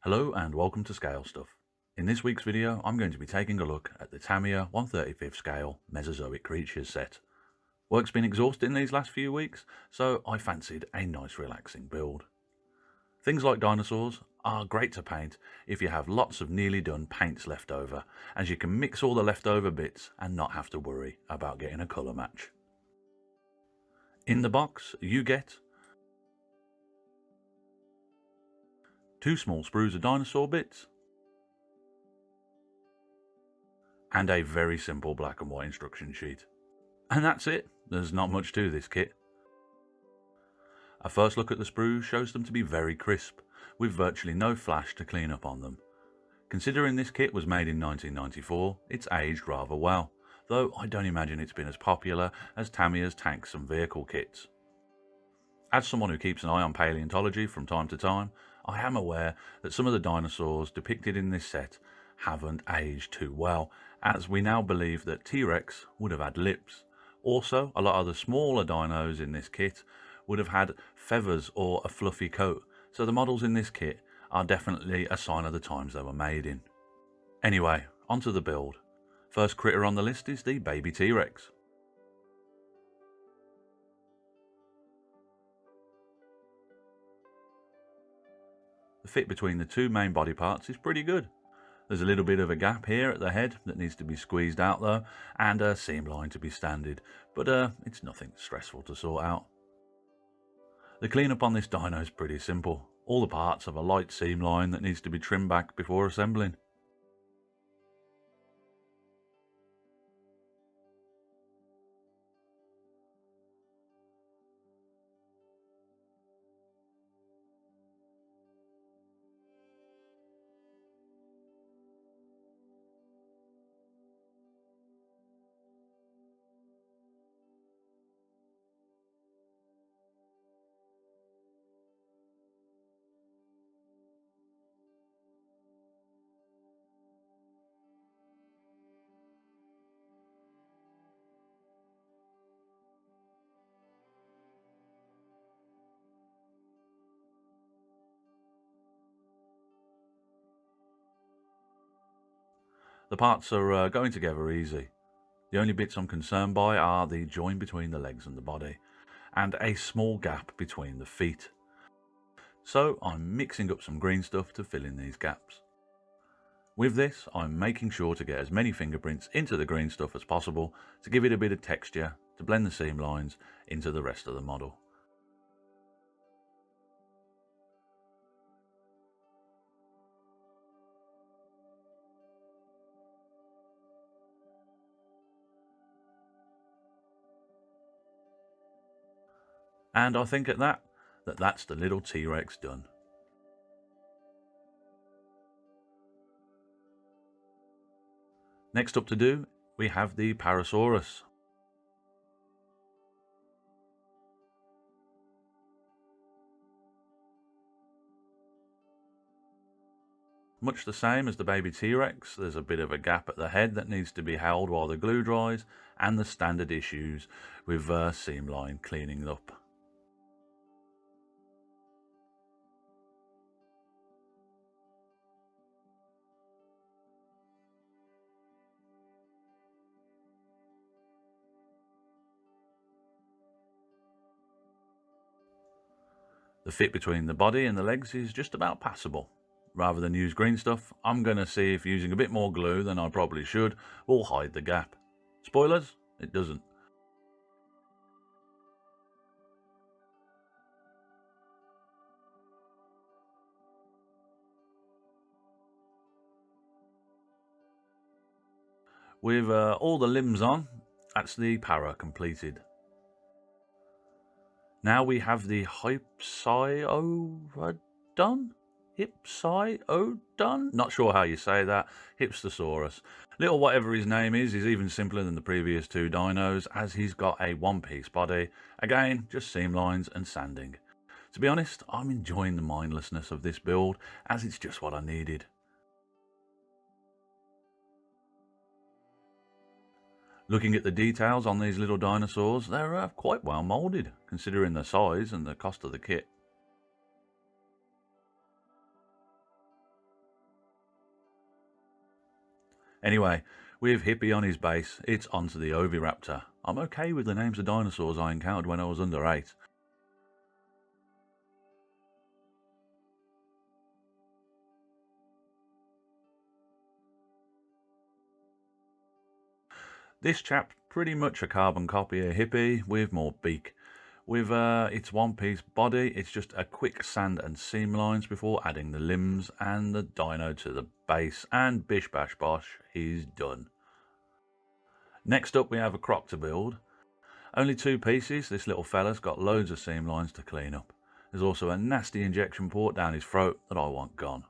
Hello and welcome to Scale Stuff. In this week's video I'm going to be taking a look at the Tamiya 1/35 scale Mesozoic Creatures set. Work's been exhausting these last few weeks, so I fancied a nice relaxing build. Things like dinosaurs are great to paint if you have lots of nearly done paints left over, as you can mix all the leftover bits and not have to worry about getting a colour match. In the box you get 2 small sprues of dinosaur bits, and a very simple black and white instruction sheet. And that's it, there's not much to this kit. A first look at the sprues shows them to be very crisp, with virtually no flash to clean up on them. Considering this kit was made in 1994, it's aged rather well, though I don't imagine it's been as popular as Tamiya's tanks and vehicle kits. As someone who keeps an eye on paleontology from time to time, I am aware that some of the dinosaurs depicted in this set haven't aged too well, as we now believe that T-Rex would have had lips. Also, a lot of the smaller dinos in this kit would have had feathers or a fluffy coat, so the models in this kit are definitely a sign of the times they were made in. Anyway, onto the build. First critter on the list is the baby T-Rex. The fit between the two main body parts is pretty good. There's a little bit of a gap here at the head that needs to be squeezed out though, and a seam line to be sanded, but it's nothing stressful to sort out. The cleanup on this dino is pretty simple. All the parts have a light seam line that needs to be trimmed back before assembling. The parts are going together easy. The only bits I'm concerned by are the join between the legs and the body, and a small gap between the feet. So I'm mixing up some green stuff to fill in these gaps. With this, I'm making sure to get as many fingerprints into the green stuff as possible to give it a bit of texture to blend the seam lines into the rest of the model. And I think at that's the little T-Rex done. Next up to do, we have the Parasaurus. Much the same as the baby T-Rex, there's a bit of a gap at the head that needs to be held while the glue dries, and the standard issues with seam line cleaning up. The fit between the body and the legs is just about passable. Rather than use green stuff, I'm going to see if using a bit more glue than I probably should will hide the gap. Spoilers, it doesn't. With all the limbs on, that's the para completed. Now we have the Hypsiodon? Hypsiodon? Not sure how you say that. Hypstosaurus. Little whatever his name is even simpler than the previous two dinos, as he's got a one-piece body. Again, just seam lines and sanding. To be honest, I'm enjoying the mindlessness of this build, as it's just what I needed. Looking at the details on these little dinosaurs, they're quite well moulded, considering the size and the cost of the kit. Anyway, with Hippie on his base, it's onto the Oviraptor. I'm okay with the names of dinosaurs I encountered when I was under 8. This chap's pretty much a carbon copy of Hippie with more beak. With its one-piece body, it's just a quick sand and seam lines before adding the limbs and the dino to the base, and bish bash bosh, he's done. Next up we have a croc to build. Only 2 pieces, this little fella's got loads of seam lines to clean up. There's also a nasty injection port down his throat that I want gone.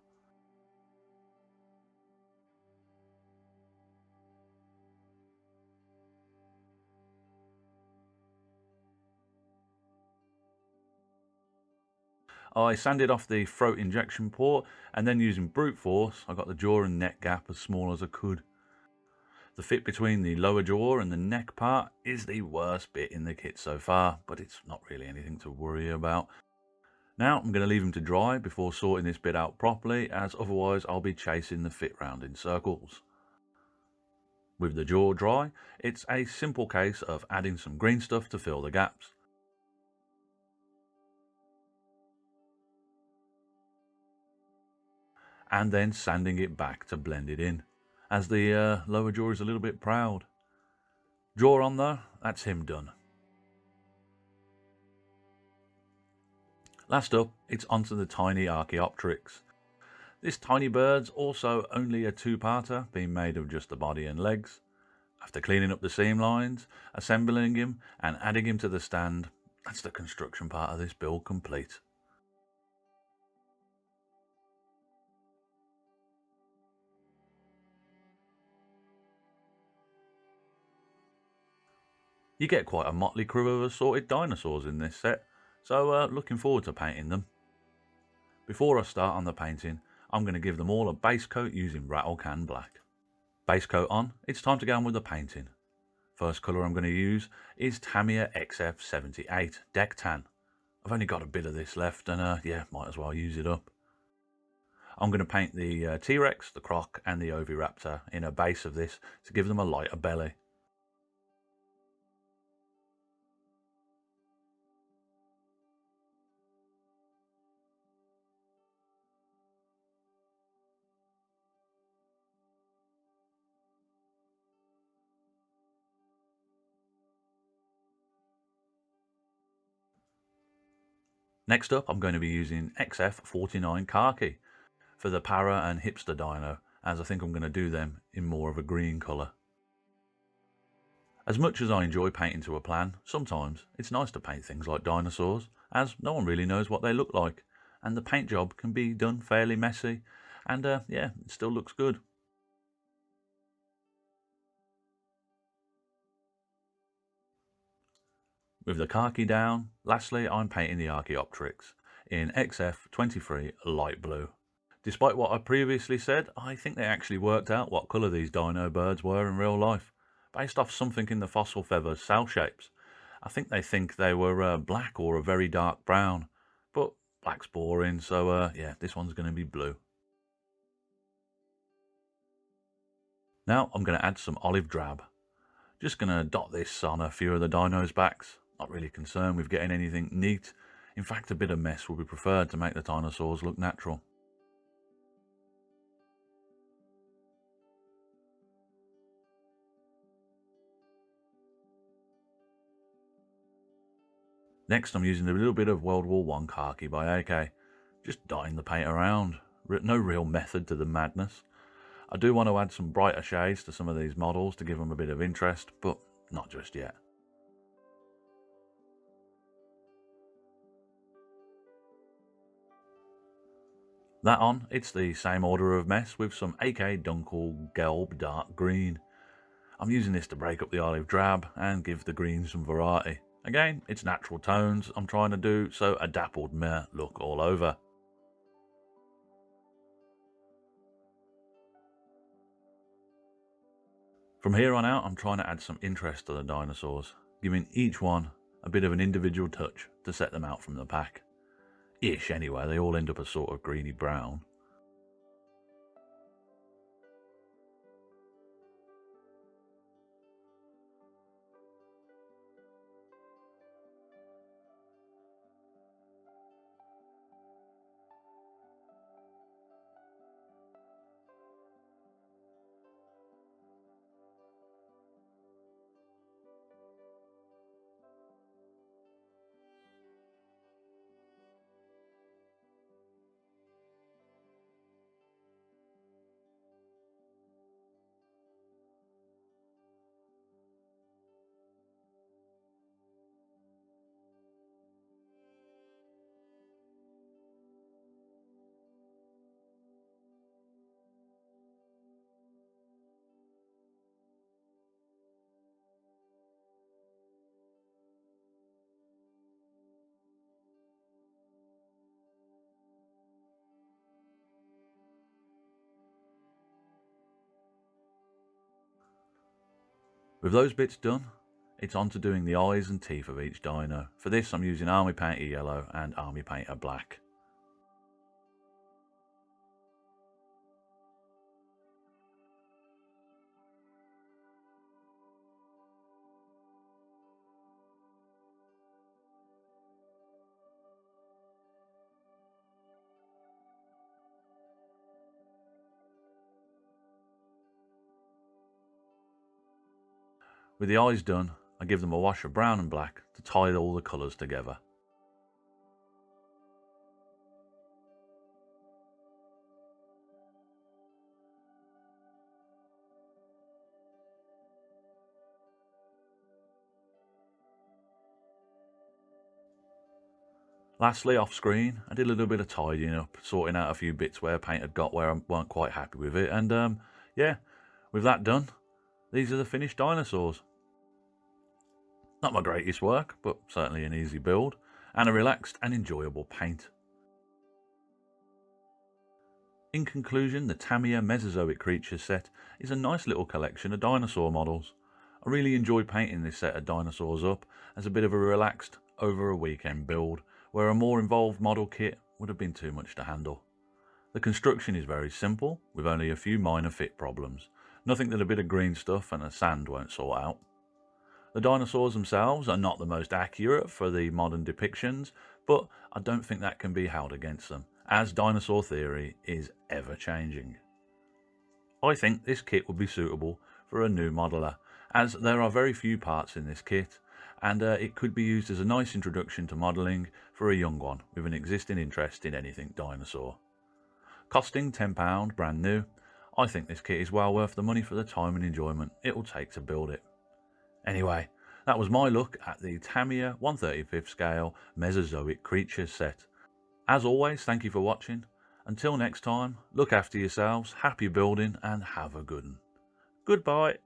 I sanded off the throat injection port, and then using brute force I got the jaw and neck gap as small as I could. The fit between the lower jaw and the neck part is the worst bit in the kit so far, but it's not really anything to worry about. Now I'm going to leave him to dry before sorting this bit out properly, as otherwise I'll be chasing the fit round in circles. With the jaw dry, it's a simple case of adding some green stuff to fill the gaps. And then sanding it back to blend it in, as the lower jaw is a little bit proud. Jaw on though, that's him done. Last up, it's onto the tiny Archaeopteryx. This tiny bird's also only a 2-parter, being made of just the body and legs. After cleaning up the seam lines, assembling him and adding him to the stand, that's the construction part of this build complete. You get quite a motley crew of assorted dinosaurs in this set, so looking forward to painting them. Before I start on the painting, I'm going to give them all a base coat using rattle can black. Base coat on, it's time to get on with the painting. First colour I'm going to use is Tamiya XF78 Deck Tan. I've only got a bit of this left and yeah, might as well use it up. I'm going to paint the T-Rex, the Croc and the Oviraptor in a base of this to give them a lighter belly. Next up, I'm going to be using XF49 Khaki for the Para and Hipster Dino, as I think I'm going to do them in more of a green colour. As much as I enjoy painting to a plan, sometimes it's nice to paint things like dinosaurs, as no one really knows what they look like, and the paint job can be done fairly messy, and yeah, it still looks good. With the khaki down, lastly I'm painting the Archaeopteryx in XF23 light blue. Despite what I previously said, I think they actually worked out what colour these dino birds were in real life, based off something in the fossil feathers' cell shapes. I think they were black or a very dark brown, but black's boring, so yeah, this one's going to be blue. Now I'm going to add some olive drab. Just going to dot this on a few of the dinos' backs. Not really concerned with getting anything neat. In fact, a bit of mess would be preferred to make the dinosaurs look natural. Next I'm using a little bit of World War I khaki by AK. Just dotting the paint around. No real method to the madness. I do want to add some brighter shades to some of these models to give them a bit of interest, but not just yet. That on, it's the same order of mess with some AK Dunkel Gelb Dark Green. I'm using this to break up the olive drab and give the green some variety. Again, it's natural tones I'm trying to do, so a dappled meh look all over. From here on out, I'm trying to add some interest to the dinosaurs, giving each one a bit of an individual touch to set them out from the pack. Ish anyway, they all end up a sort of greeny brown. With those bits done, it's on to doing the eyes and teeth of each dino. For this I'm using Army Painter Yellow and Army Painter Black. With the eyes done, I give them a wash of brown and black to tie all the colours together. Lastly, off screen, I did a little bit of tidying up, sorting out a few bits where paint had got where I weren't quite happy with it, and yeah, with that done, these are the finished dinosaurs. Not my greatest work, but certainly an easy build, and a relaxed and enjoyable paint. In conclusion, the Tamiya Mesozoic Creatures set is a nice little collection of dinosaur models. I really enjoyed painting this set of dinosaurs up as a bit of a relaxed, over a weekend build, where a more involved model kit would have been too much to handle. The construction is very simple, with only a few minor fit problems, nothing that a bit of green stuff and a sand won't sort out. The dinosaurs themselves are not the most accurate for the modern depictions, but I don't think that can be held against them, as dinosaur theory is ever changing. I think this kit would be suitable for a new modeller, as there are very few parts in this kit, and it could be used as a nice introduction to modelling for a young one with an existing interest in anything dinosaur. Costing £10 brand new, I think this kit is well worth the money for the time and enjoyment it will take to build it. Anyway, that was my look at the Tamiya 1/35 scale Mesozoic Creatures set. As always, thank you for watching. Until next time, look after yourselves, happy building, and have a good one. Goodbye.